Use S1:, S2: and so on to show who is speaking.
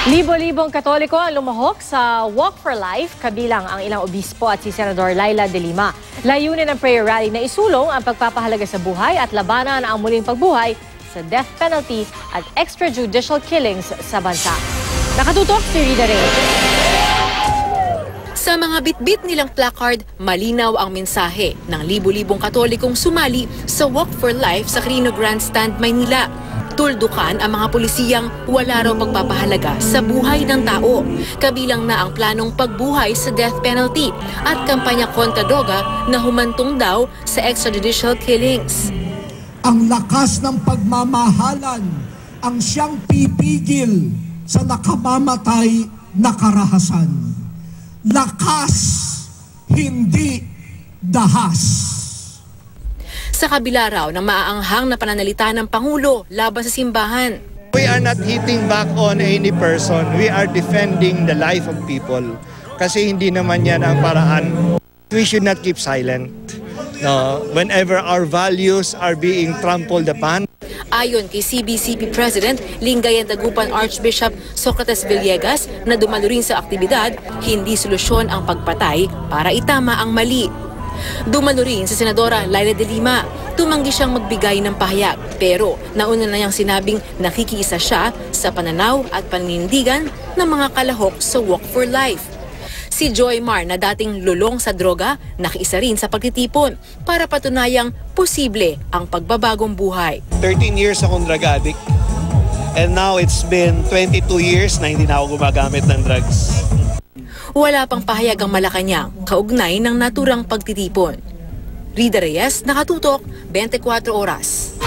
S1: Libo-libong Katoliko ang lumahok sa Walk for Life, kabilang ang ilang obispo at si Senador Laila De Lima. Layunin ng prayer rally na isulong ang pagpapahalaga sa buhay at labanan ang muling pagbuhay sa death penalty at extrajudicial killings sa bansa. Nakatutok si Rida Reyes.
S2: Sa mga bitbit nilang placard, malinaw ang mensahe ng libo-libong Katolikong sumali sa Walk for Life sa Quirino Grandstand, Maynila. Tuldukan ang mga pulisiyang wala raw pagpapahalaga sa buhay ng tao. Kabilang na ang planong pagbuhay sa death penalty at kampanya kontra droga na humantong daw sa extrajudicial killings.
S3: Ang lakas ng pagmamahalan ang siyang pipigil sa nakamamatay na karahasan. Lakas, hindi dahas.
S2: Sa kabila raw ng maaanghang na pananalita ng Pangulo laban sa simbahan.
S4: We are not hitting back on any person. We are defending the life of people. Kasi hindi naman yan ang paraan. We should not keep silent. No, whenever our values are being trampled upon.
S2: Ayon kay CBCP President Lingayen Dagupan Archbishop Socrates Villegas na dumalo rin sa aktibidad, hindi solusyon ang pagpatay para itama ang mali. Dumalo rin sa Senadora Laila De Lima. Tumanggi siyang magbigay ng pahayag pero nauna na niyang sinabing nakikiisa siya sa pananaw at paninindigan ng mga kalahok sa Walk for Life. Si Joy Mar na dating lulong sa droga, nakiisa rin sa pagtitipon para patunayang posible ang pagbabagong buhay.
S5: 13 years akong drug addict and now it's been 22 years na hindi na ako gumagamit ng drugs.
S2: Wala pang pahayag ang Malacanang kaugnay ng naturang pagtitipon. Rida Reyes, Nakatutok, 24 Oras.